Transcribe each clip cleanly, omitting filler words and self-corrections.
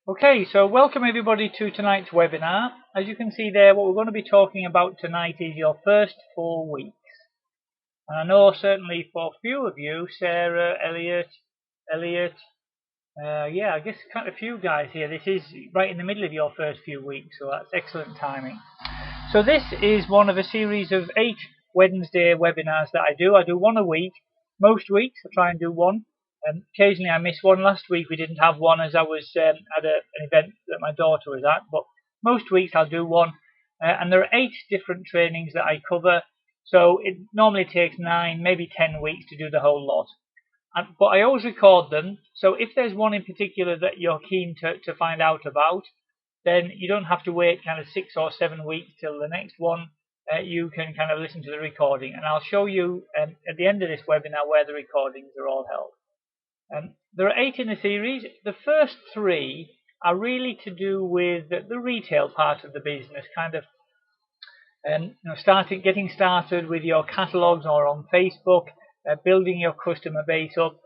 Okay, so welcome everybody to tonight's webinar. As you can see there, what we're going to be talking about tonight is your first 4 weeks. And I know certainly for a few of you, Sarah, Elliot, yeah, I guess quite a few guys here, this is right in the middle of your first few weeks, so that's excellent timing. So this is one of a series of 8 Wednesday webinars that I do. I do one a week. Most weeks I try and do one. Occasionally I miss one. Last week we didn't have one as I was at an event that my daughter was at, but most weeks I'll do one. And there are 8 different trainings that I cover, so it normally takes 9, maybe 10 weeks to do the whole lot. But I always record them, so if there's one in particular that you're keen to find out about, then you don't have to wait kind of 6 or 7 weeks till the next one. You can kind of listen to the recording, and I'll show you at the end of this webinar where the recordings are all held. There are 8 in the series. The first 3 are really to do with the retail part of the business, kind of getting started with your catalogues or on Facebook, building your customer base up.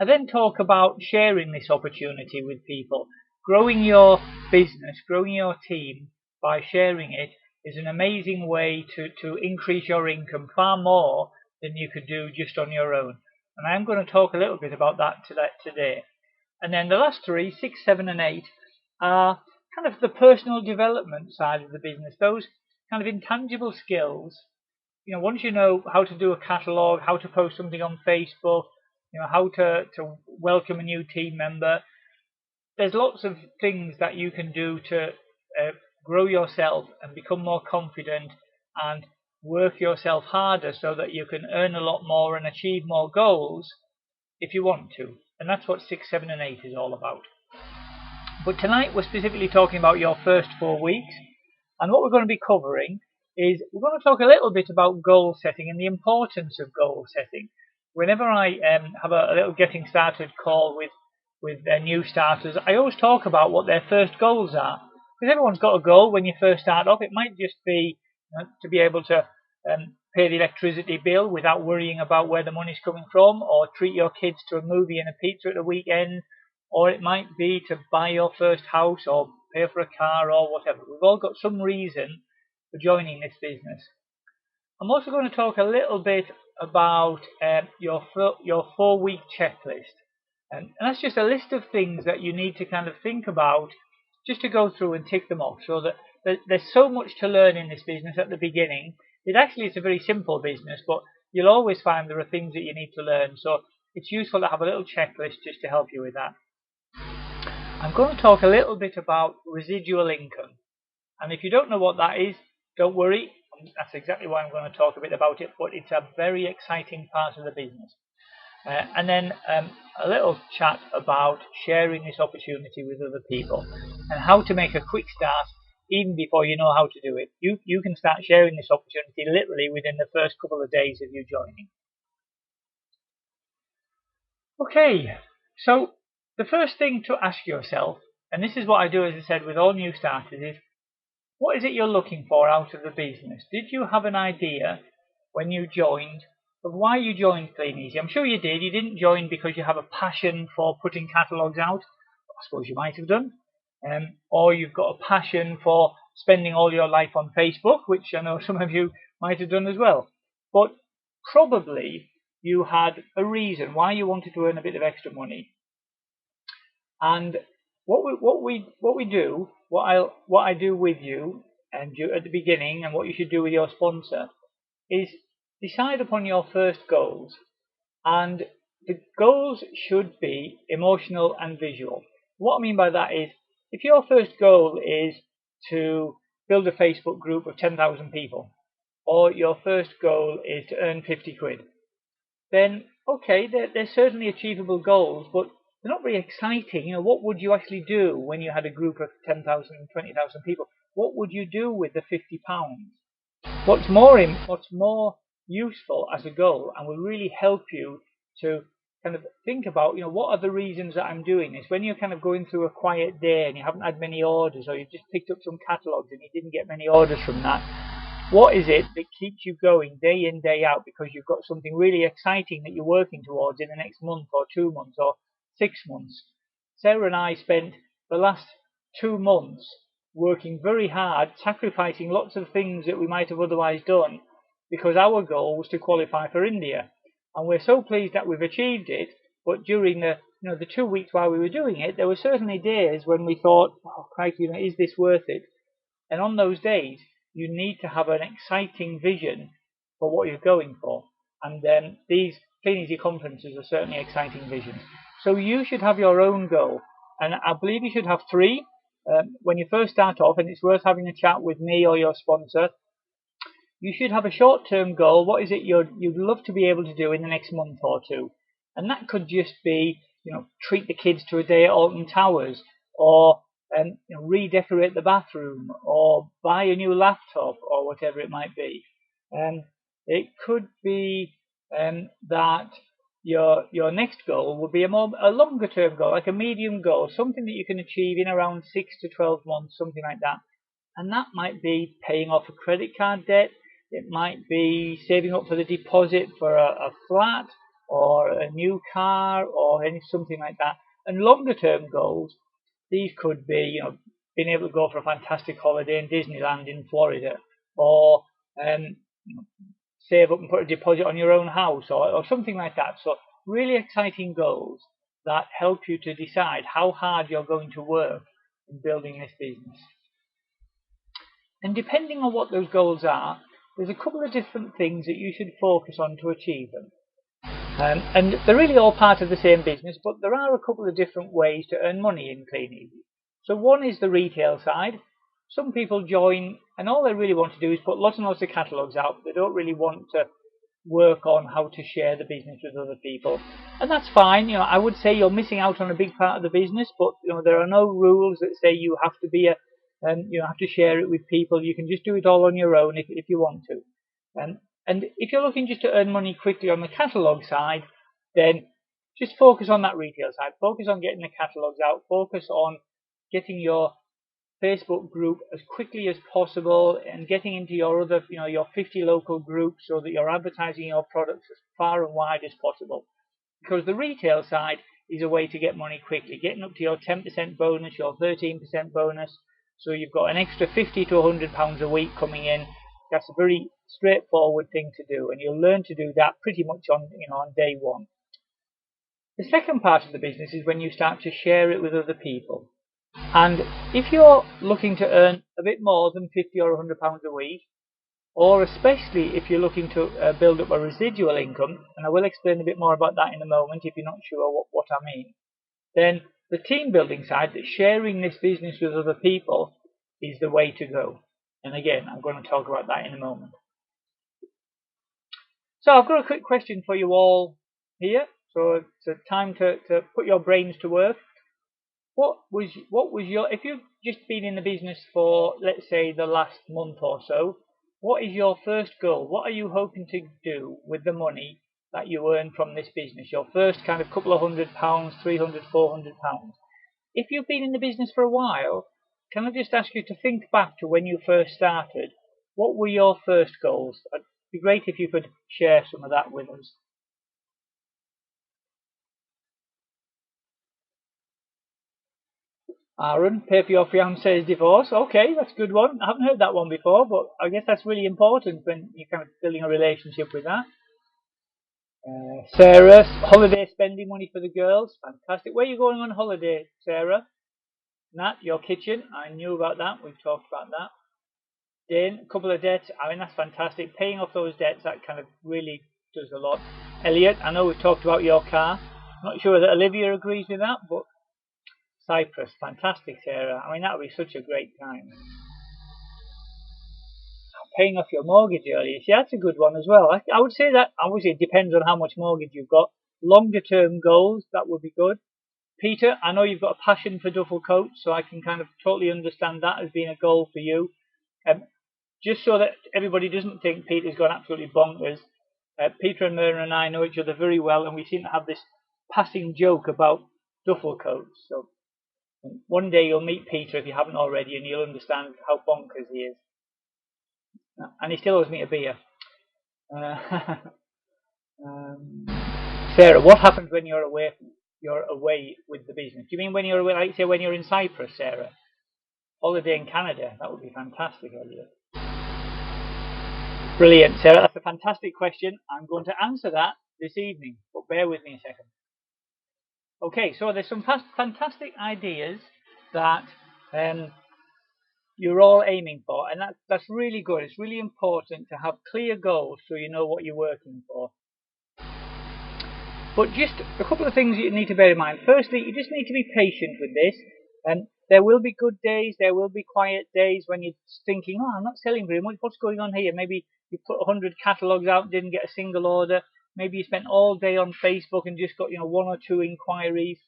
I then talk about sharing this opportunity with people. Growing your business, growing your team by sharing it is an amazing way to increase your income far more than you could do just on your own. And I'm going to talk a little bit about that today. And then the last 3, 6, 7 and 8 are kind of the personal development side of the business. Those kind of intangible skills. Once you know how to do a catalogue, how to post something on Facebook, how to welcome a new team member, there's lots of things that you can do to grow yourself and become more confident and work yourself harder so that you can earn a lot more and achieve more goals if you want to. And that's what 6, 7 and 8 is all about. But tonight we're specifically talking about your first 4 weeks, and what we're going to be covering is we're going to talk a little bit about goal setting and the importance of goal setting. Whenever I have a little getting started call with their new starters, I always talk about what their first goals are, because everyone's got a goal when you first start off. It might just be to be able to pay the electricity bill without worrying about where the money's coming from, or treat your kids to a movie and a pizza at the weekend, or it might be to buy your first house or pay for a car or whatever. We've all got some reason for joining this business. I'm also going to talk a little bit about your 4-week checklist. And that's just a list of things that you need to kind of think about, just to go through and tick them off, so that there's so much to learn in this business at the beginning. It's a very simple business, but you'll always find there are things that you need to learn. So it's useful to have a little checklist just to help you with that. I'm going to talk a little bit about residual income. And if you don't know what that is, don't worry. That's exactly why I'm going to talk a bit about it, but it's a very exciting part of the business. And then a little chat about sharing this opportunity with other people and how to make a quick start even before you know how to do it. You can start sharing this opportunity literally within the first couple of days of you joining. Okay, so the first thing to ask yourself, and this is what I do, as I said, with all new starters, is what is it you're looking for out of the business? Did you have an idea when you joined of why you joined Kleeneze? I'm sure you did. You didn't join because you have a passion for putting catalogues out. I suppose you might have done. Or you've got a passion for spending all your life on Facebook, which I know some of you might have done as well. But probably you had a reason why you wanted to earn a bit of extra money. And what I do with you and at the beginning, and what you should do with your sponsor, is decide upon your first goals. And the goals should be emotional and visual. What I mean by that is, if your first goal is to build a Facebook group of 10,000 people, or your first goal is to earn 50 quid, then okay, they're certainly achievable goals, but they're not very exciting. What would you actually do when you had a group of 10,000, 20,000 people? What would you do with the £50? What's more useful as a goal and will really help you to kind of think about, what are the reasons that I'm doing this? When you're kind of going through a quiet day and you haven't had many orders, or you've just picked up some catalogues and you didn't get many orders from that, what is it that keeps you going day in, day out, because you've got something really exciting that you're working towards in the next month or 2 months or 6 months? Sarah and I spent the last 2 months working very hard, sacrificing lots of things that we might have otherwise done because our goal was to qualify for India. And we're so pleased that we've achieved it, but during the 2 weeks while we were doing it, there were certainly days when we thought, oh, crikey, is this worth it? And on those days, you need to have an exciting vision for what you're going for. And these Kleeneze conferences are certainly exciting visions. So you should have your own goal. And I believe you should have three. When you first start off, and it's worth having a chat with me or your sponsor, you should have a short-term goal. What is it you'd love to be able to do in the next month or two? And that could just be, treat the kids to a day at Alton Towers, or redecorate the bathroom, or buy a new laptop, or whatever it might be. It could be that your next goal will be a longer term goal, like a medium goal, something that you can achieve in around 6 to 12 months, something like that. And that might be paying off a credit card debt. It might be saving up for the deposit for a flat or a new car or something like that. And longer term goals, these could be, being able to go for a fantastic holiday in Disneyland in Florida, or save up and put a deposit on your own house, or something like that. So really exciting goals that help you to decide how hard you're going to work in building this business. And depending on what those goals are, there's a couple of different things that you should focus on to achieve them. And they're really all part of the same business, but there are a couple of different ways to earn money in Kleeneze. So one is the retail side. Some people join, and all they really want to do is put lots and lots of catalogues out. They don't really want to work on how to share the business with other people. And that's fine. I would say you're missing out on a big part of the business, but there are no rules that say you have to be you have to share it with people. You can just do it all on your own if you want to. And if you're looking just to earn money quickly on the catalogue side, then just focus on that retail side. Focus on getting the catalogues out. Focus on getting your Facebook group as quickly as possible and getting into your other, your 50 local groups so that you're advertising your products as far and wide as possible. Because the retail side is a way to get money quickly, getting up to your 10% bonus, your 13% bonus. So you've got an extra £50 to £100 a week coming in. That's a very straightforward thing to do, and you'll learn to do that pretty much on day one. The second part of the business is when you start to share it with other people. And if you're looking to earn a bit more than £50 or £100 a week, or especially if you're looking to build up a residual income, and I will explain a bit more about that in a moment if you're not sure what I mean, then the team building side, that sharing this business with other people, is the way to go. And again, I'm going to talk about that in a moment. So I've got a quick question for you all here. So it's time to put your brains to work. What was your, if you've just been in the business for, let's say, the last month or so, what is your first goal? What are you hoping to do with the money that you earn from this business? Your first kind of couple of £100, £300, £400. If you've been in the business for a while, can I just ask you to think back to when you first started? What were your first goals? It'd be great if you could share some of that with us. Aaron, pay for your fiance's divorce. Okay, that's a good one. I haven't heard that one before, but I guess that's really important when you're kind of building a relationship with that. Sarah, holiday spending money for the girls. Fantastic. Where are you going on holiday, Sarah? Nat, your kitchen. I knew about that. We've talked about that. Dane, a couple of debts. I mean, that's fantastic. Paying off those debts, that kind of really does a lot. Elliot, I know we've talked about your car. Not sure that Olivia agrees with that, but Cyprus, fantastic, Sarah. I mean, that would be such a great time. Paying off your mortgage early. See, that's a good one as well. I would say that, obviously, it depends on how much mortgage you've got. Longer term goals, that would be good. Peter, I know you've got a passion for duffel coats, so I can kind of totally understand that as being a goal for you. Just so that everybody doesn't think Peter's gone absolutely bonkers, Peter and Myrna and I know each other very well, and we seem to have this passing joke about duffel coats. So one day you'll meet Peter if you haven't already, and you'll understand how bonkers he is. And he still owes me a beer. Sarah, what happens when you're away with the business? Do you mean when you're away, like say when you're in Cyprus, Sarah? holiday in Canada. That would be fantastic, Elliot. Brilliant, Sarah. That's a fantastic question. I'm going to answer that this evening, but bear with me a second. Okay, so there's some fantastic ideas that you're all aiming for, and that's really good. It's really important to have clear goals so you know what you're working for. But just a couple of things you need to bear in mind. Firstly, you just need to be patient with this, and there will be good days, there will be quiet days when you're thinking, oh, I'm not selling very much, what's going on here? Maybe you put 100 catalogues out and didn't get a single order. Maybe you spent all day on Facebook and just got, one or two inquiries.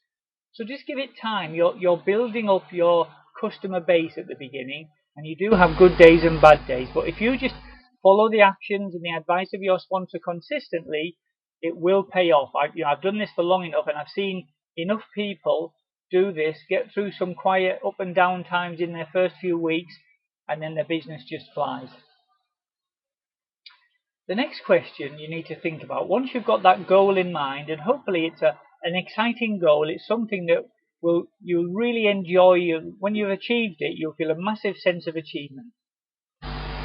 So just give it time. You're building up your customer base at the beginning, and you do have good days and bad days. But if you just follow the actions and the advice of your sponsor consistently, it will pay off. I've done this for long enough, and I've seen enough people do this, get through some quiet up and down times in their first few weeks, and then their business just flies. The next question you need to think about, once you've got that goal in mind, and hopefully it's an exciting goal, it's something that you'll really enjoy. When you've achieved it, you'll feel a massive sense of achievement.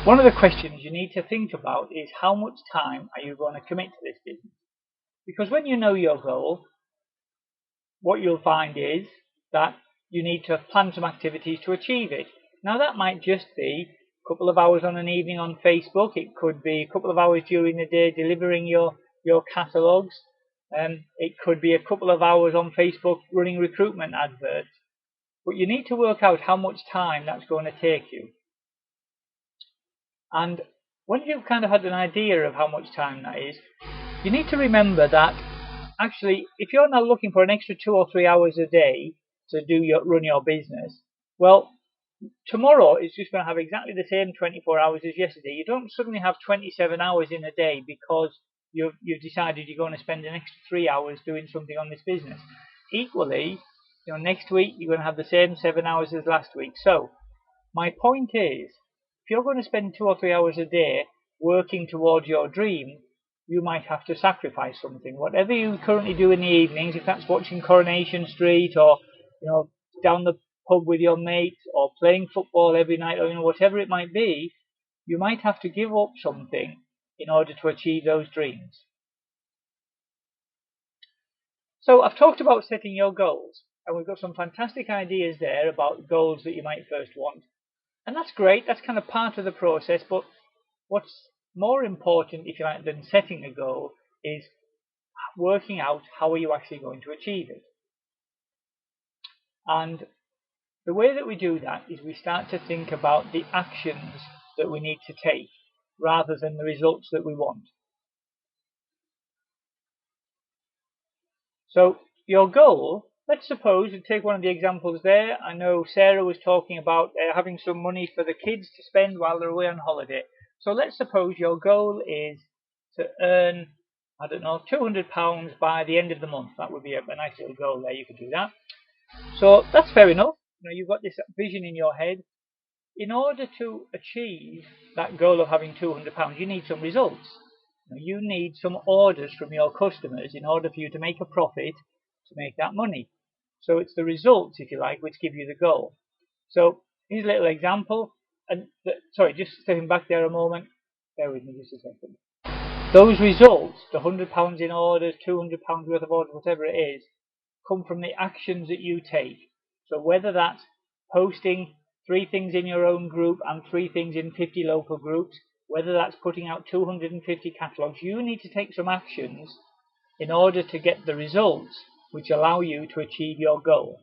One of the questions you need to think about is, how much time are you going to commit to this business? Because when you know your goal, what you'll find is that you need to plan some activities to achieve it. Now that might just be a couple of hours on an evening on Facebook. It could be a couple of hours during the day delivering your catalogues. It could be a couple of hours on Facebook running recruitment adverts. But you need to work out how much time that's going to take you. And when you've kind of had an idea of how much time that is, you need to remember that actually, if you're now looking for an extra 2 or 3 hours a day to run your business, well, tomorrow is just going to have exactly the same 24 hours as yesterday. You don't suddenly have 27 hours in a day because you've decided you're going to spend an extra 3 hours doing something on this business. Equally, next week you're going to have the same 7 hours as last week. So my point is, if you're going to spend 2 or 3 hours a day working towards your dream, you might have to sacrifice something. Whatever you currently do in the evenings, if that's watching Coronation Street, or down the pub with your mates, or playing football every night, or whatever it might be, you might have to give up something in order to achieve those dreams. So I've talked about setting your goals, and we've got some fantastic ideas there about goals that you might first want. And that's great, that's kind of part of the process, but what's more important, if you like, than setting a goal is working out how are you actually going to achieve it. And the way that we do that is we start to think about the actions that we need to take rather than the results that we want. So your goal, let's suppose, and take one of the examples there. I know Sarah was talking about having some money for the kids to spend while they're away on holiday. So let's suppose your goal is to earn, I don't know, £200 by the end of the month. That would be a nice little goal there. You could do that. So that's fair enough. You've got this vision in your head. In order to achieve that goal of having £200, you need some results. You need some orders from your customers in order for you to make a profit to make that money. So it's the results, if you like, which give you the goal. So here's a little example. And sorry, just stepping back there a moment. Bear with me just a second. Those results, the £100 in orders, £200 worth of orders, whatever it is, come from the actions that you take. So whether that's posting 3 things in your own group and 3 things in 50 local groups, whether that's putting out 250 catalogues, you need to take some actions in order to get the results which allow you to achieve your goal.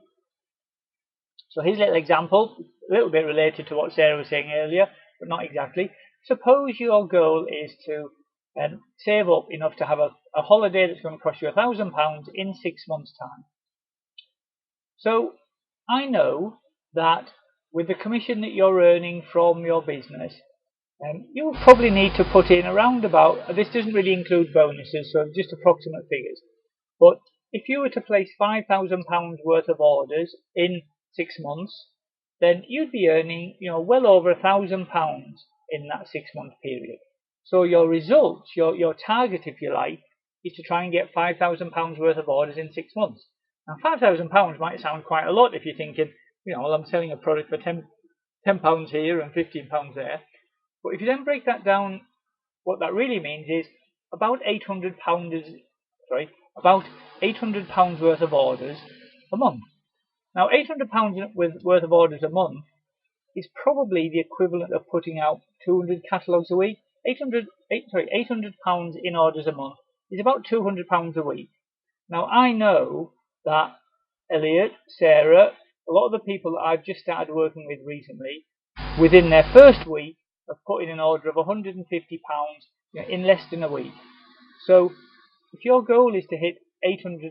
So here's a little example, a little bit related to what Sarah was saying earlier, but not exactly. Suppose your goal is to save up enough to have a holiday that's going to cost you £1,000 in 6 months' time. So I know that with the commission that you're earning from your business, you'll probably need to put in around about, this doesn't really include bonuses, so just approximate figures, but if you were to place £5,000 worth of orders in 6 months, then you'd be earning, well over £1,000 in that 6-month period. So your results, your target, if you like, is to try and get £5,000 worth of orders in 6 months. Now, £5,000 might sound quite a lot if you're thinking, well, I'm selling a product for £10 £10 here and £15 there. But if you then break that down, what that really means is about about £800 worth of orders a month. Now, £800 worth of orders a month is probably the equivalent of putting out 200 catalogues a week. £800 in orders a month is about £200 a week. Now, I know that Elliot, Sarah, a lot of the people that I've just started working with recently, within their first week, have put in an order of £150 in less than a week. So, if your goal is to hit £800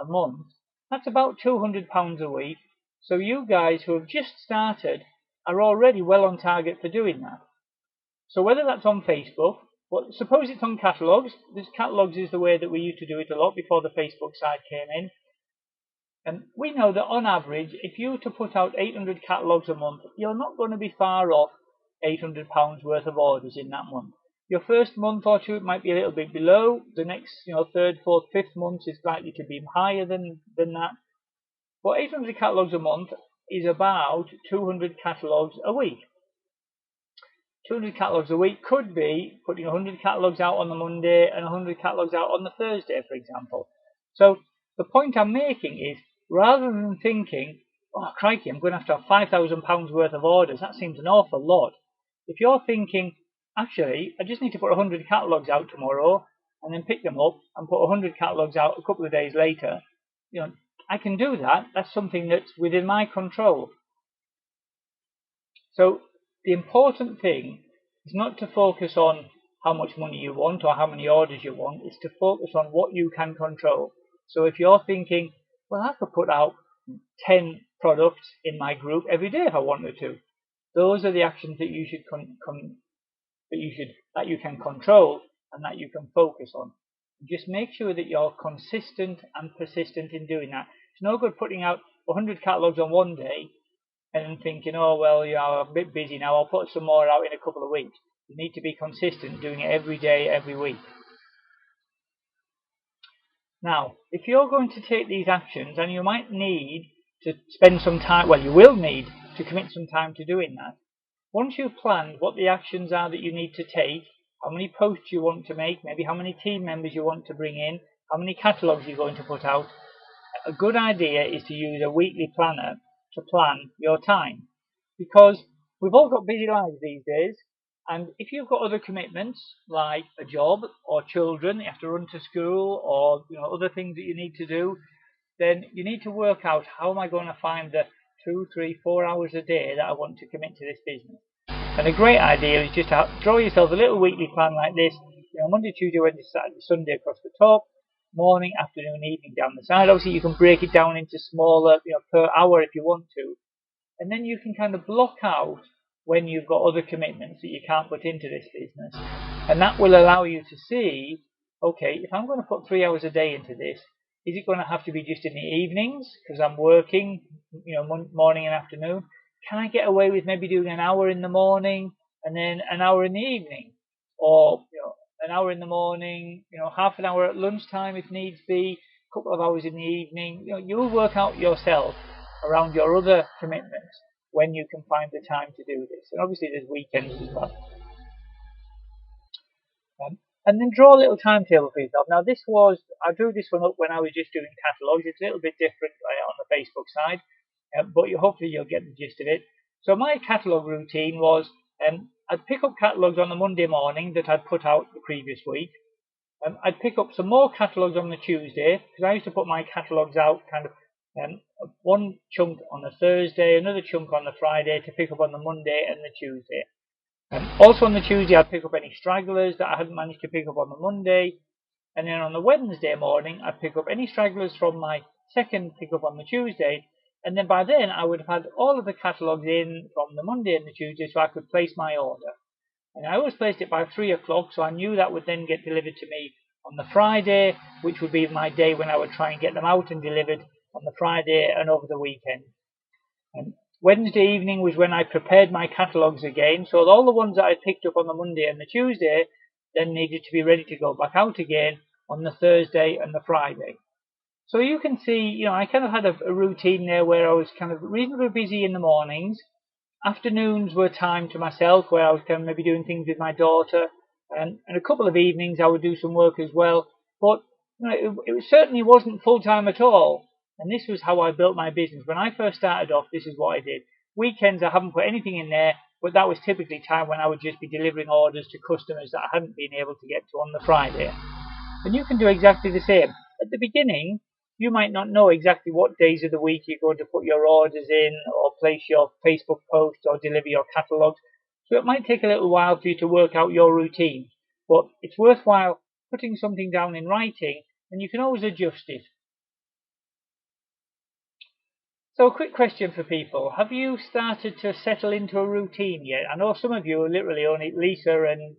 a month, that's about £200 a week. So you guys who have just started are already well on target for doing that. So whether that's on Facebook, well, suppose it's on catalogues. This catalogues is the way that we used to do it a lot before the Facebook side came in. And we know that on average, if you were to put out 800 catalogues a month, you're not going to be far off £800 worth of orders in that month. Your first month or two, it might be a little bit below. The next, third, fourth, fifth month is likely to be higher than that. But 800 catalogues a month is about 200 catalogues a week. 200 catalogues a week could be putting 100 catalogues out on the Monday and 100 catalogues out on the Thursday, for example. So the point I'm making is, rather than thinking, oh crikey, I'm going to have £5,000 worth of orders, that seems an awful lot. If you're thinking, actually, I just need to put 100 catalogues out tomorrow and then pick them up and put 100 catalogues out a couple of days later, I can do that. That's something that's within my control. So the important thing is not to focus on how much money you want or how many orders you want. It's to focus on what you can control. So if you're thinking, well, I could put out 10 products in my group every day if I wanted to. Those are the actions that you can control and that you can focus on. Just make sure that you're consistent and persistent in doing that. It's no good putting out 100 catalogues on one day and then thinking, oh, well, I'm a bit busy now, I'll put some more out in a couple of weeks. You need to be consistent, doing it every day, every week. Now, if you're going to take these actions, and you might need to spend some time, well, you will need to commit some time to doing that. Once you've planned what the actions are that you need to take, how many posts you want to make, maybe how many team members you want to bring in, how many catalogues you're going to put out, a good idea is to use a weekly planner to plan your time. Because we've all got busy lives these days, and if you've got other commitments like a job or children you have to run to school or other things that you need to do, then you need to work out, how am I going to find the 2, 3, 4 hours a day that I want to commit to this business. And a great idea is just to draw yourself a little weekly plan like this. Monday, Tuesday, Wednesday, Saturday, Sunday across the top, morning, afternoon, evening down the side. Obviously, you can break it down into smaller, per hour if you want to. And then you can kind of block out when you've got other commitments that you can't put into this business. And that will allow you to see, okay, if I'm going to put 3 hours a day into this, is it going to have to be just in the evenings because I'm working, morning and afternoon? Can I get away with maybe doing an hour in the morning and then an hour in the evening? Or, an hour in the morning, half an hour at lunchtime if needs be, a couple of hours in the evening. You'll work out yourself around your other commitments when you can find the time to do this. And obviously there's weekends as well. And then draw a little timetable for yourself. Now I drew this one up when I was just doing catalogues. It's a little bit different on the Facebook side, but hopefully you'll get the gist of it. So my catalogue routine was, I'd pick up catalogues on the Monday morning that I'd put out the previous week. I'd pick up some more catalogues on the Tuesday, because I used to put my catalogues out kind of one chunk on the Thursday, another chunk on the Friday, to pick up on the Monday and the Tuesday. Also on the Tuesday, I'd pick up any stragglers that I hadn't managed to pick up on the Monday. And then on the Wednesday morning, I'd pick up any stragglers from my second pickup on the Tuesday. And then by then, I would have had all of the catalogues in from the Monday and the Tuesday, so I could place my order. And I always placed it by 3 o'clock, so I knew that would then get delivered to me on the Friday, which would be my day when I would try and get them out and delivered on the Friday and over the weekend. And Wednesday evening was when I prepared my catalogues again, so all the ones that I picked up on the Monday and the Tuesday then needed to be ready to go back out again on the Thursday and the Friday. So you can see, I kind of had a routine there where I was kind of reasonably busy in the mornings, Afternoons were time to myself where I was kind of maybe doing things with my daughter, and a couple of evenings I would do some work as well. But it certainly wasn't full time at all. And this was how I built my business. When I first started off, this is what I did. Weekends I haven't put anything in there, but that was typically time when I would just be delivering orders to customers that I hadn't been able to get to on the Friday. And you can do exactly the same. At the beginning, you might not know exactly what days of the week you're going to put your orders in, or place your Facebook post, or deliver your catalogues. So it might take a little while for you to work out your routine. But it's worthwhile putting something down in writing, and you can always adjust it. So a quick question for people. Have you started to settle into a routine yet? I know some of you are literally only, Lisa and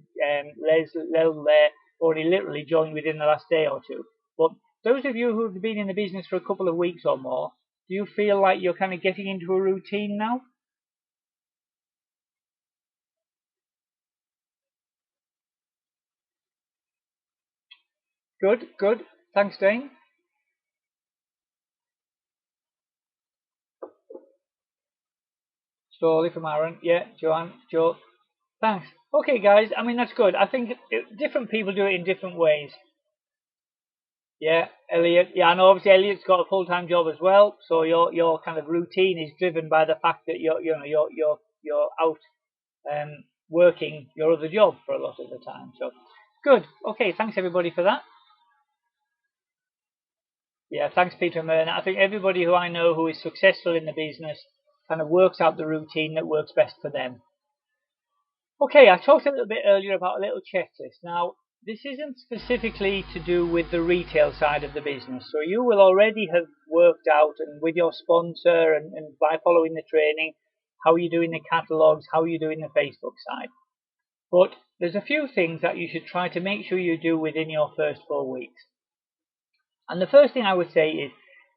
Lel there, only literally joined within the last day or two. But those of you who have been in the business for a couple of weeks or more, do you feel like you're kind of getting into a routine now? Good, good. Thanks, Dane. Slowly from Aaron. Yeah, Joanne, Joe. Thanks. Okay, guys. I mean, that's good. I think different people do it in different ways. Yeah, Elliot. Yeah, I know. Obviously, Elliot's got a full-time job as well, so your kind of routine is driven by the fact that you're out working your other job for a lot of the time. So, good. Okay, thanks everybody for that. Yeah, thanks Peter and Myrna. I think everybody who I know who is successful in the business kind of works out the routine that works best for them. Okay, I talked a little bit earlier about a little checklist. Now, this isn't specifically to do with the retail side of the business. So you will already have worked out, and with your sponsor and by following the training, how you're doing the catalogs, how you're doing the Facebook side. But there's a few things that you should try to make sure you do within your first 4 weeks. And the first thing I would say is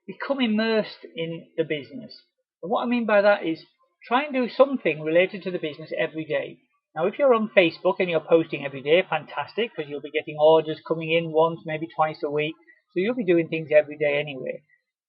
become immersed in the business. And what I mean by that is try and do something related to the business every day. Now, if you're on Facebook and you're posting every day, fantastic, because you'll be getting orders coming in once, maybe twice a week. So you'll be doing things every day anyway.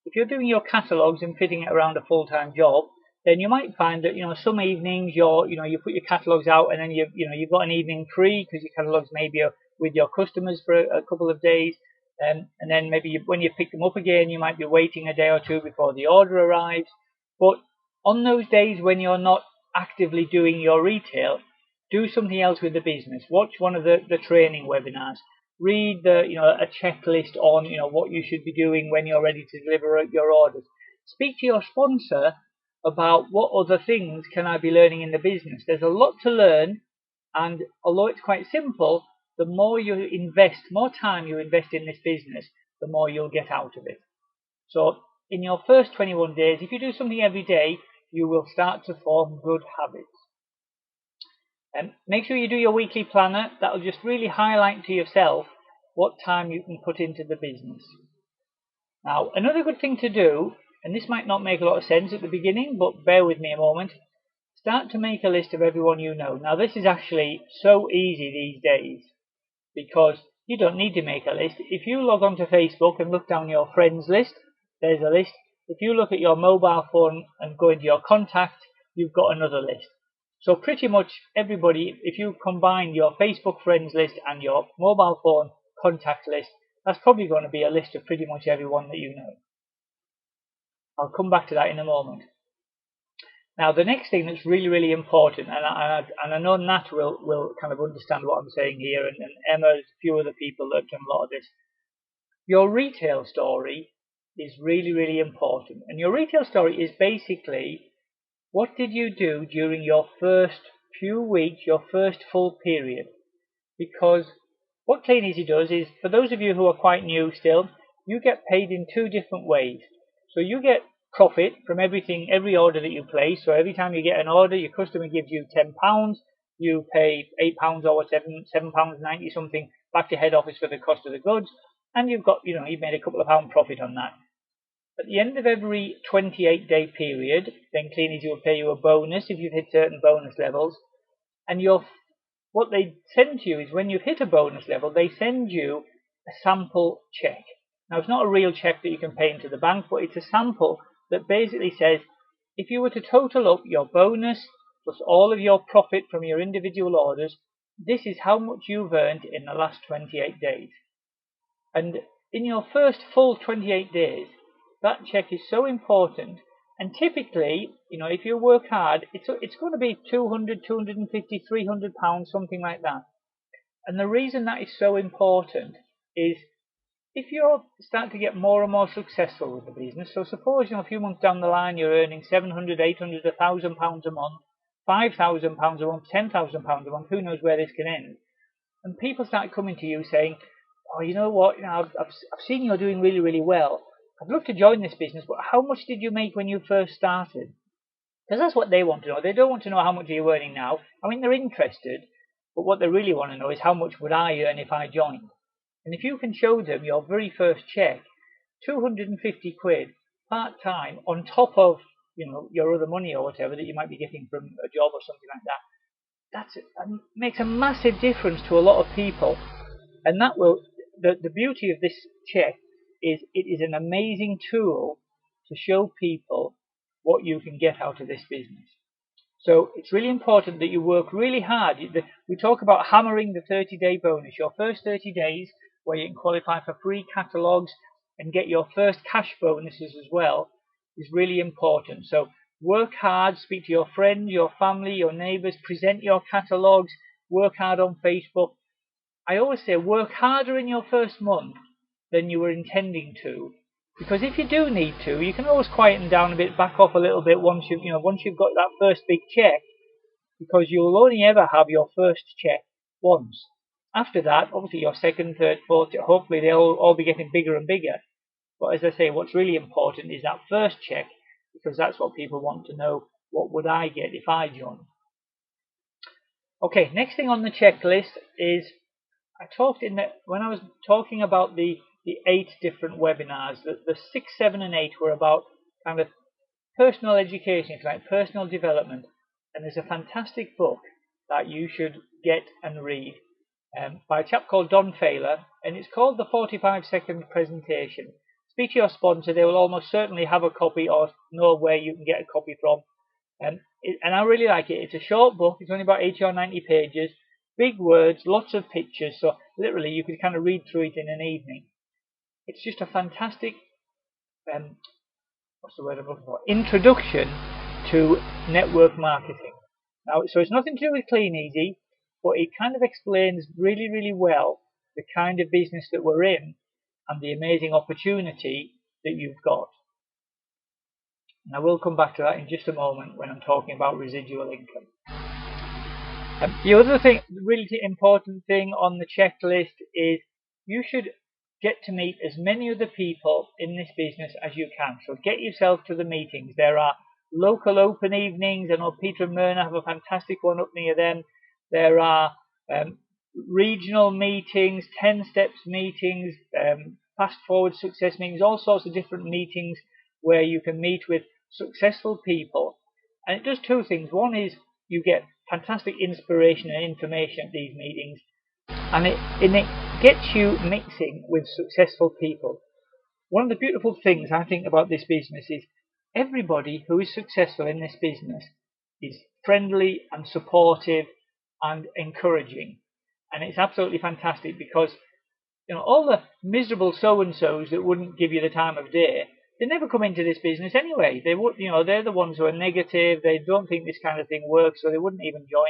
If you're doing your catalogs and fitting it around a full-time job, then you might find that some evenings you put your catalogs out, and then you've got an evening free because your catalogs maybe are with your customers for a couple of days. And then maybe when you pick them up again, you might be waiting a day or two before the order arrives. But on those days when you're not actively doing your retail, do something else with the business. Watch one of the training webinars. Read a checklist on what you should be doing when you're ready to deliver your orders. Speak to your sponsor about what other things can I be learning in the business. There's a lot to learn, and although it's quite simple, the more more time you invest in this business, the more you'll get out of it. So in your first 21 days, if you do something every day, you will start to form good habits. And make sure you do your weekly planner. That'll just really highlight to yourself what time you can put into the business. Now, another good thing to do, and this might not make a lot of sense at the beginning, but bear with me a moment, start to make a list of everyone you know. Now, this is actually so easy these days, because you don't need to make a list. If you log onto Facebook and look down your friends list, there's a list. If you look at your mobile phone and go into your contacts, you've got another list. So pretty much everybody, if you combine your Facebook friends list and your mobile phone contact list, that's probably going to be a list of pretty much everyone that you know. I'll come back to that in a moment. Now, the next thing that's really, really important, and I know Nat will kind of understand what I'm saying here, and Emma, and a few other people that have done a lot of this. Your retail story is really, really important. And your retail story is basically, what did you do during your first few weeks, your first full period? Because what Kleeneze does is, for those of you who are quite new still, you get paid in two different ways. So you get profit from every order that you place. So every time you get an order, your customer gives you £10, you pay £8 or £7.90 something back to head office for the cost of the goods, and you've made a couple of pound profit on that. At the end of every 28-day period, then Kleeneze will pay you a bonus if you've hit certain bonus levels, and what they send to you is, when you've hit a bonus level, they send you a sample check. Now, it's not a real check that you can pay into the bank, but it's a sample that basically says, if you were to total up your bonus, plus all of your profit from your individual orders. This is how much you've earned in the last 28 days. And in your first full 28 days, that check is so important. And typically, if you work hard, it's going to be 200, 250, 300 pounds, something like that. And the reason that is so important is if you start to get more and more successful with the business, so suppose a few months down the line you're earning 700, 800, 1,000 pounds a month, 5,000 pounds a month, 10,000 pounds a month, who knows where this can end. And people start coming to you saying, oh, you know what, I've seen you're doing really, really well. I'd love to join this business, but how much did you make when you first started? Because that's what they want to know. They don't want to know how much you're earning now. I mean, they're interested, but what they really want to know is how much would I earn if I joined? And if you can show them your very first check, 250 quid part-time on top of your other money or whatever that you might be getting from a job or something like that, that makes a massive difference to a lot of people. And that will, the beauty of this check is it is an amazing tool to show people what you can get out of this business. So it's really important that you work really hard. We talk about hammering the 30-day bonus. Your first 30 days where you can qualify for free catalogues and get your first cash bonuses as well is really important. So work hard, speak to your friends, your family, your neighbours, present your catalogues, work hard on Facebook. I always say work harder in your first month than you were intending to, because if you do need to, you can always quieten down a bit, back off a little bit once you've got that first big check, because you'll only ever have your first check once. After that, obviously your second, third, fourth, hopefully they'll all be getting bigger and bigger. But as I say, what's really important is that first check, because that's what people want to know. What would I get if I joined? Okay, next thing on the checklist is when I was talking about the 8 different webinars, the 6, 7, and 8 were about kind of personal education, if you like, personal development. And there's a fantastic book that you should get and read by a chap called Don Failer, and it's called The 45-Second Presentation. Speak to your sponsor, they will almost certainly have a copy or know where you can get a copy from. And I really like it. It's a short book, it's only about 80 or 90 pages, big words, lots of pictures, so literally you could kind of read through it in an evening. It's just a fantastic, what's the word I'm looking for? Introduction to network marketing. Now, so it's nothing to do with Kleeneze, but it kind of explains really, really well the kind of business that we're in and the amazing opportunity that you've got. And I will come back to that in just a moment when I'm talking about residual income. The other thing, the really important thing on the checklist is you should get to meet as many of the people in this business as you can. So get yourself to the meetings. There are local open evenings. I know Peter and Myrna have a fantastic one up near them. There are regional meetings, 10 steps meetings, fast forward success meetings, all sorts of different meetings where you can meet with successful people. And it does two things. One is you get fantastic inspiration and information at these meetings, and it gets you mixing with successful people. One of the beautiful things I think about this business is everybody who is successful in this business is friendly and supportive and encouraging, and it's absolutely fantastic because all the miserable so-and-sos that wouldn't give you the time of day, they never come into this business anyway. They would, they're the ones who are negative. They don't think this kind of thing works, so they wouldn't even join.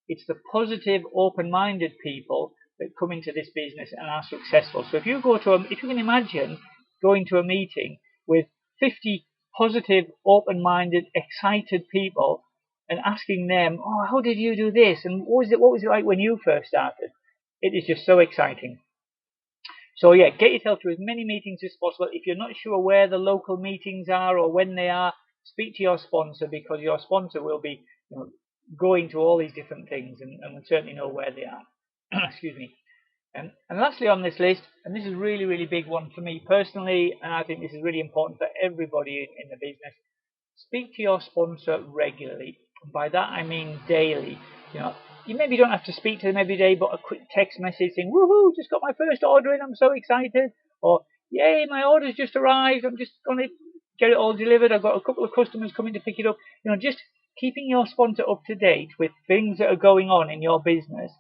It's the positive, open-minded people that come into this business and are successful. So if you can imagine going to a meeting with 50 positive, open-minded, excited people and asking them, "Oh, how did you do this? And what was it like when you first started?" It is just so exciting. So yeah, get yourself to as many meetings as possible. If you're not sure where the local meetings are or when they are, speak to your sponsor, because your sponsor will be going to all these different things and will certainly know where they are. Excuse me. And lastly on this list, and this is a really, really big one for me personally, and I think this is really important for everybody in the business, speak to your sponsor regularly. And by that I mean daily. You maybe don't have to speak to them every day, but a quick text message saying, "Woohoo, just got my first order in, I'm so excited," or "Yay, my order's just arrived, I'm just going to get it all delivered, I've got a couple of customers coming to pick it up." Just keeping your sponsor up to date with things that are going on in your business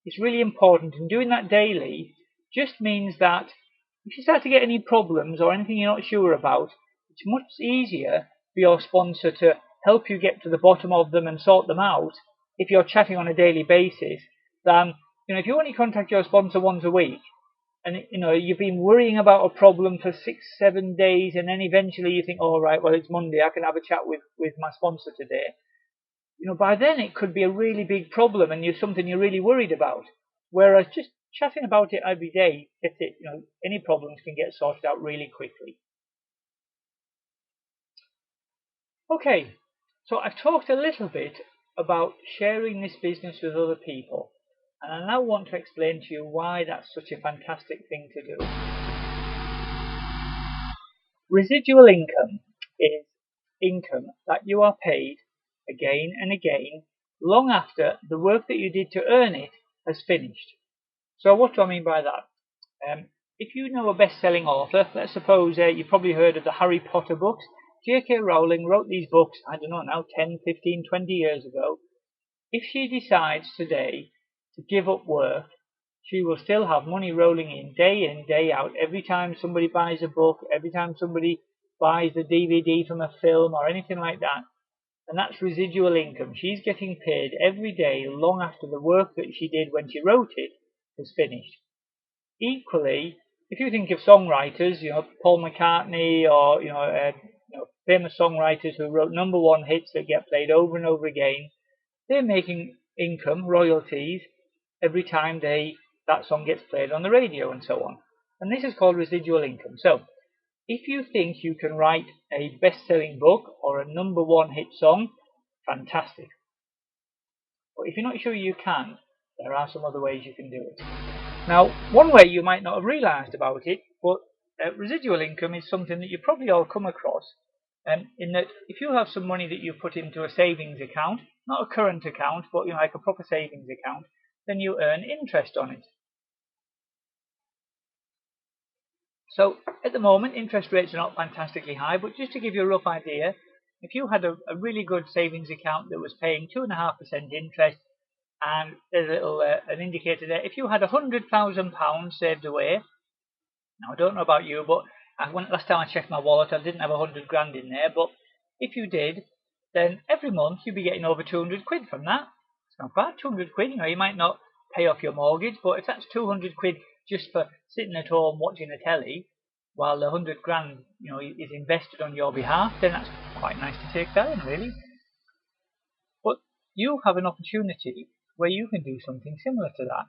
is really important, and doing that daily just means that if you start to get any problems or anything you're not sure about, it's much easier for your sponsor to help you get to the bottom of them and sort them out if you're chatting on a daily basis than, if you only contact your sponsor once a week and you've been worrying about a problem for 6-7 days, and then eventually you think, oh right, well it's Monday, I can have a chat with my sponsor today. By then it could be a really big problem and something you're really worried about. Whereas just chatting about it every day gets it, any problems can get sorted out really quickly. Okay, so I've talked a little bit about sharing this business with other people, and I now want to explain to you why that's such a fantastic thing to do. Residual income is income that you are paid again and again long after the work that you did to earn it has finished. So what do I mean by that? If you know a best-selling author, let's suppose you've probably heard of the Harry Potter books. J.K. Rowling wrote these books, I don't know now, 10, 15, 20 years ago. If she decides today to give up work, she will still have money rolling in, day out, every time somebody buys a book, every time somebody buys a DVD from a film or anything like that. And that's residual income. She's getting paid every day long after the work that she did when she wrote it is finished. Equally, if you think of songwriters, Paul McCartney or famous songwriters who wrote #1 hits that get played over and over again, they're making income, royalties, every time that song gets played on the radio and so on. And this is called residual income. So if you think you can write a best-selling book or a #1 hit song, fantastic. But if you're not sure you can, there are some other ways you can do it. Now, one way you might not have realized about it, but residual income is something that you probably all come across, in that if you have some money that you put into a savings account, not a current account, but like a proper savings account, then you earn interest on it. So at the moment, interest rates are not fantastically high, but just to give you a rough idea, if you had a really good savings account that was paying 2.5% interest, and there's a little an indicator there, if you had £100,000 saved away, now I don't know about you, but last time I checked my wallet, I didn't have 100 grand in there, but if you did, then every month you'd be getting over 200 quid from that. It's not bad, 200 quid, you might not pay off your mortgage, but if that's 200 quid just for sitting at home watching the telly, while the 100 grand, is invested on your behalf, then that's quite nice to take that in, really. But you have an opportunity where you can do something similar to that.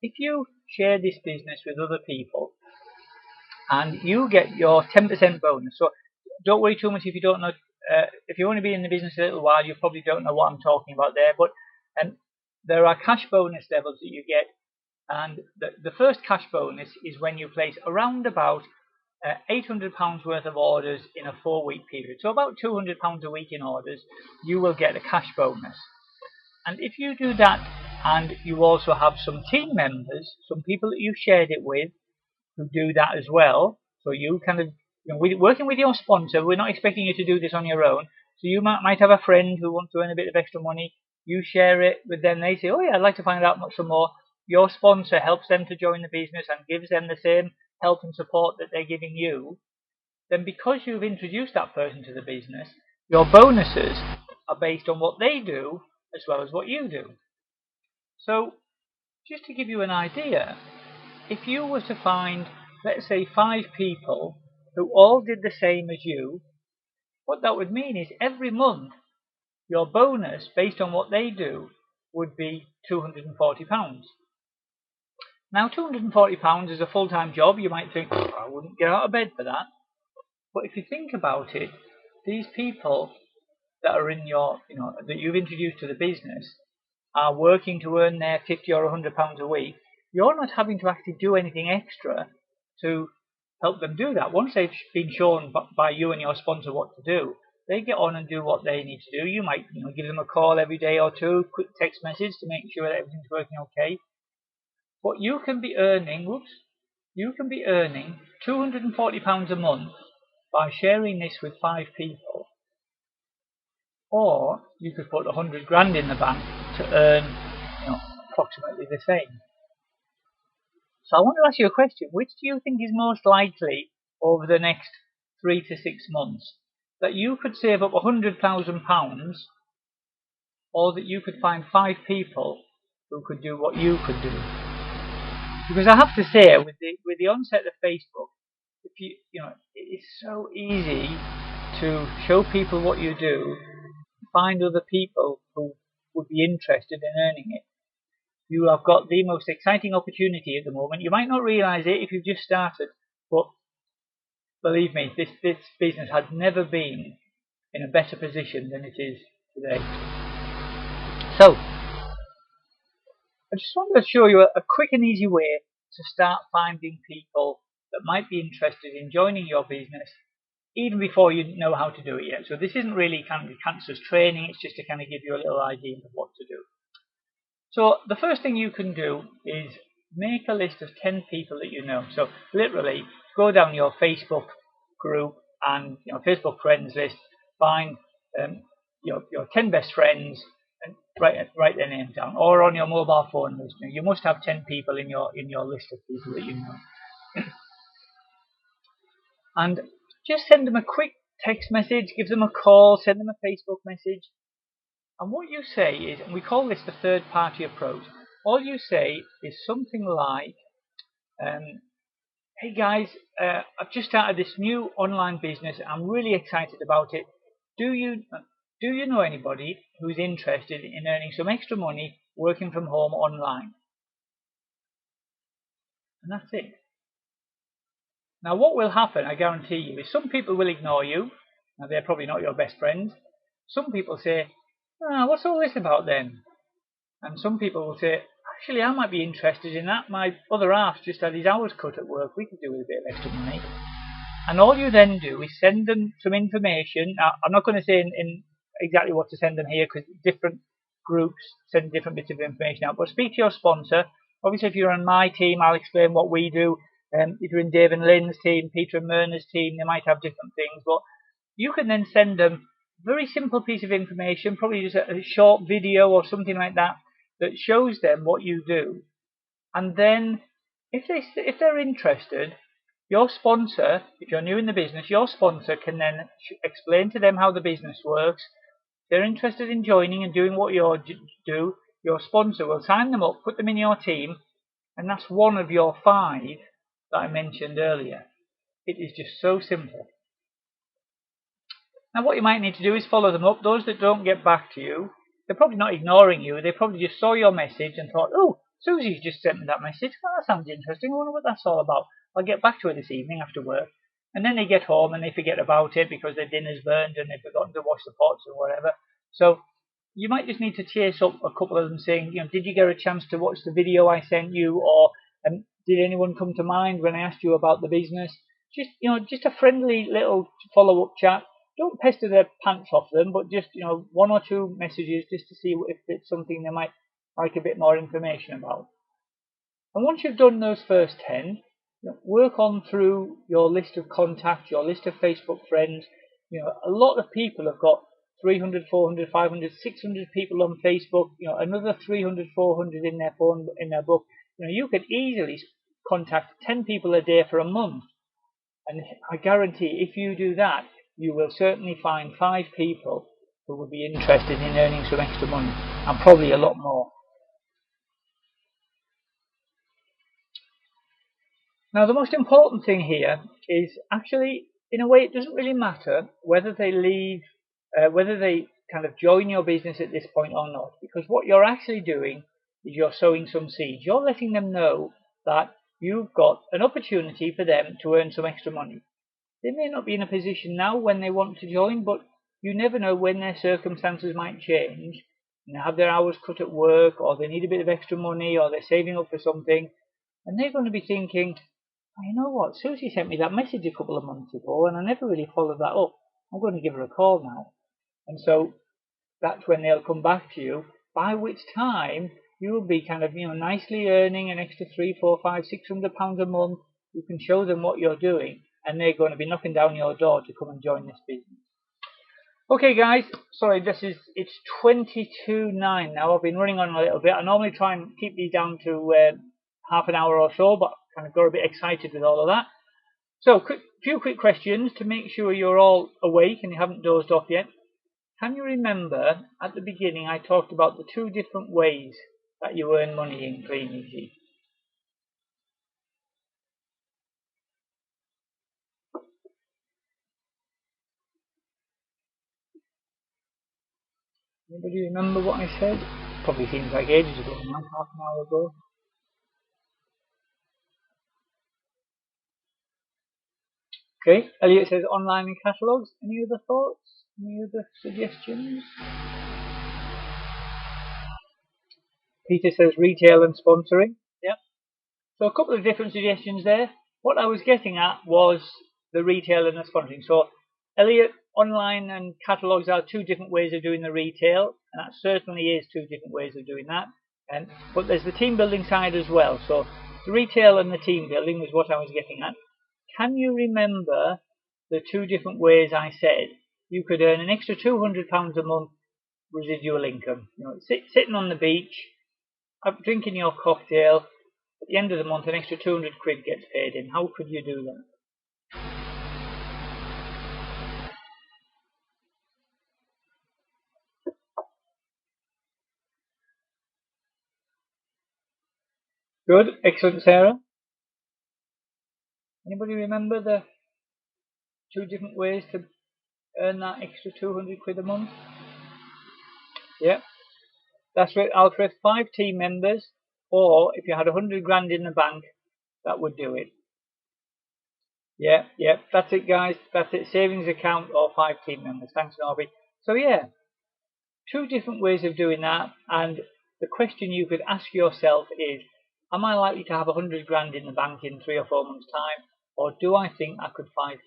If you share this business with other people and you get your 10% bonus, so don't worry too much if you don't know, if you've only been in the business a little while, you probably don't know what I'm talking about there, but there are cash bonus levels that you get, and the first cash bonus is when you place around about £800 worth of orders in a 4-week period. So about £200 a week in orders, you will get a cash bonus. And if you do that, and you also have some team members, some people that you've shared it with, who do that as well, so you kind of, working with your sponsor, we're not expecting you to do this on your own. So you might have a friend who wants to earn a bit of extra money. You share it with them. They say, oh yeah, I'd like to find out some more. Your sponsor helps them to join the business and gives them the same help and support that they're giving you. Then because you've introduced that person to the business, your bonuses are based on what they do as well as what you do. So just to give you an idea, if you were to find, let's say, 5 people who all did the same as you, what that would mean is every month your bonus based on what they do would be £240. Now £240 is a full-time job. You might think, oh, I wouldn't get out of bed for that. But if you think about it, these people that are in your, that you've introduced to the business are working to earn their £50 or £100 a week. You're not having to actually do anything extra to help them do that. Once they've been shown by you and your sponsor what to do, they get on and do what they need to do. You might give them a call every day or two, quick text message to make sure that everything's working okay. But you can be earning £240 a month by sharing this with 5 people. Or you could put 100 grand in the bank to earn, approximately the same. So I want to ask you a question. Which do you think is most likely over the next 3 to 6 months? That you could save up £100,000, or that you could find 5 people who could do what you could do? Because I have to say, with the onset of Facebook, if it's so easy to show people what you do, find other people who would be interested in earning it. You have got the most exciting opportunity at the moment. You might not realize it if you've just started, but believe me, this business has never been in a better position than it is today. So, I just wanted to show you a quick and easy way to start finding people that might be interested in joining your business, even before you know how to do it yet. So this isn't really kind of cancerous training, it's just to kind of give you a little idea of what to do. So the first thing you can do is make a list of 10 people that you know. So literally go down your Facebook group and Facebook friends list, find your 10 best friends and write their names down, or on your mobile phone list. You must have 10 people in your list of people that you know. And just send them a quick text message, give them a call, send them a Facebook message. And what you say is, and we call this the third party approach, all you say is something like, hey guys, I've just started this new online business, I'm really excited about it. Do you know anybody who's interested in earning some extra money working from home online? And that's it. Now what will happen, I guarantee you, is some people will ignore you. Now they're probably not your best friends. Some people say, what's all this about then? And some people will say, actually I might be interested in that. My other half's just had his hours cut at work. We could do with a bit of extra money. And all you then do is send them some information. Now, I'm not going to say in exactly what to send them here, because different groups send different bits of information out. But speak to your sponsor. Obviously, if you're on my team, I'll explain what we do. If you're in Dave and Lynn's team, Peter and Myrna's team, they might have different things. But you can then send them a very simple piece of information, probably just a short video or something like that, that shows them what you do. And then if they're interested, your sponsor, if you're new in the business, your sponsor can then explain to them how the business works. If they're interested in joining and doing what you do, your sponsor will sign them up, put them in your team, and that's one of your 5 that I mentioned earlier. It is just so simple. Now what you might need to do is follow them up. Those that don't get back to you, they're probably not ignoring you. They probably just saw your message and thought, oh, Susie's just sent me that message. Oh, that sounds interesting. I wonder what that's all about. I'll get back to her this evening after work. And then they get home and they forget about it because their dinner's burned and they've forgotten to wash the pots or whatever. So you might just need to chase up a couple of them saying, did you get a chance to watch the video I sent you? Or did anyone come to mind when I asked you about the business? Just a friendly little follow-up chat. Don't pester their pants off them, but just 1 or 2 messages just to see if it's something they might like a bit more information about. And once you've done those first 10, work on through your list of contacts, your list of Facebook friends. A lot of people have got 300, 400, 500, 600 people on Facebook. Another 300, 400 in their phone, in their book. You could easily contact 10 people a day for a month. And I guarantee if you do that, you will certainly find 5 people who will be interested in earning some extra money, and probably a lot more. Now the most important thing here is actually, in a way, it doesn't really matter whether they leave, whether they kind of join your business at this point or not, because what you're actually doing is you're sowing some seeds. You're letting them know that you've got an opportunity for them to earn some extra money. They may not be in a position now when they want to join, but you never know when their circumstances might change. They have their hours cut at work, or they need a bit of extra money, or they're saving up for something, and they're going to be thinking, oh, you know what, Susie sent me that message a couple of months ago, and I never really followed that up. I'm going to give her a call now. And so that's when they'll come back to you, by which time you will be kind of, nicely earning an extra 3, 4, 5, 600 pounds a month. You can show them what you're doing, and they're going to be knocking down your door to come and join this business. Okay guys, sorry, it's 22:09 now. I've been running on a little bit. I normally try and keep these down to half an hour or so, but kind of got a bit excited with all of that. So, few quick questions to make sure you're all awake and you haven't dozed off yet. Can you remember at the beginning I talked about the two different ways that you earn money in Kleeneze? Anybody remember what I said? Probably seems like ages ago now, half an hour ago. Okay, Elliot says online and catalogues. Any other thoughts? Any other suggestions? Peter says retail and sponsoring. Yep. So a couple of different suggestions there. What I was getting at was the retail and the sponsoring. So Elliot, online and catalogues are two different ways of doing the retail, and that certainly is two different ways of doing that. But there's the team building side as well. So the retail and the team building was what I was getting at. Can you remember the two different ways I said you could earn an extra £200 a month residual income? You know, sitting on the beach, drinking your cocktail, at the end of the month an extra 200 quid gets paid in. How could you do that? Good, excellent, Sarah. Anybody remember the two different ways to earn that extra 200 quid a month? Yeah, that's right, Alfred. 5 team members, or if you had 100 grand in the bank, that would do it. Yeah, yeah, that's it, guys. That's it. Savings account or 5 team members. Thanks, Norby. So yeah, two different ways of doing that. And the question you could ask yourself is, am I likely to have 100 grand in the bank in 3 or 4 months' time, or do I think I could find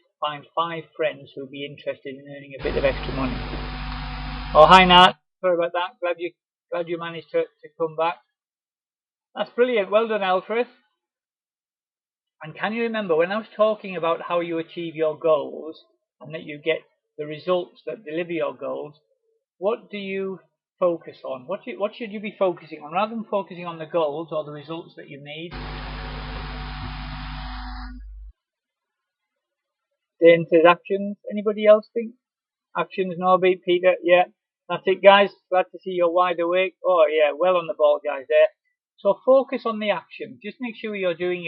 5 friends who would be interested in earning a bit of extra money? Oh, hi Nat. Sorry about that. Glad you managed to come back. That's brilliant. Well done, Alfred. And can you remember when I was talking about how you achieve your goals and that you get the results that deliver your goals? What do you focus on? What should you be focusing on rather than focusing on the goals or the results that you need? Dan says actions. Anybody else think actions? Norby, Peter, yeah, that's it, guys. Glad to see you're wide awake. Oh yeah, well on the ball, guys. There. So focus on the action. Just make sure you're doing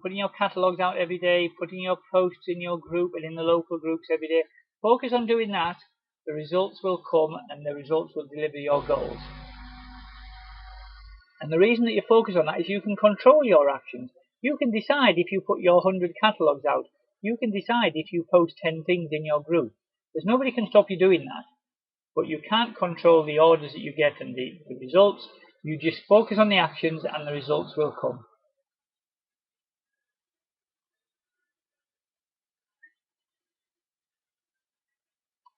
putting your catalogues out every day, putting your posts in your group and in the local groups every day. Focus on doing that. The results will come and the results will deliver your goals. And the reason that you focus on that is you can control your actions. You can decide if you put your 100 catalogues out. You can decide if you post 10 things in your group. There's nobody can stop you doing that. But you can't control the orders that you get and the results. You just focus on the actions and the results will come.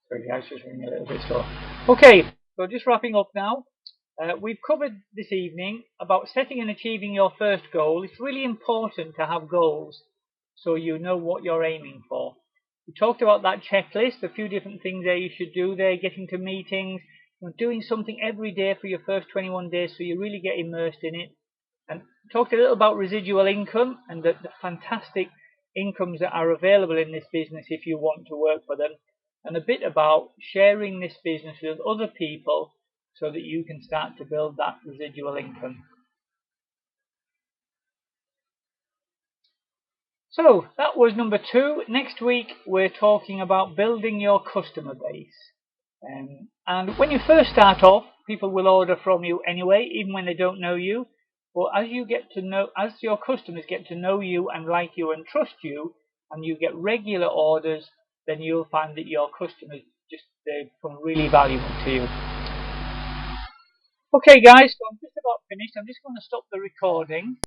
Sorry guys, just running a little bit slow. Okay, so just wrapping up now. We've covered this evening about setting and achieving your first goal. It's really important to have goals so you know what you're aiming for. We talked about that checklist, a few different things there you should do there, getting to meetings, doing something every day for your first 21 days so you really get immersed in it. And talked a little about residual income and the fantastic incomes that are available in this business if you want to work for them, and a bit about sharing this business with other people so that you can start to build that residual income. So that was number 2. Next week we're talking about building your customer base. And when you first start off, people will order from you anyway, even when they don't know you. But as your customers get to know you and like you and trust you, and you get regular orders, then you'll find that your customers they become really valuable to you. Okay guys, so I'm just about finished. I'm just going to stop the recording.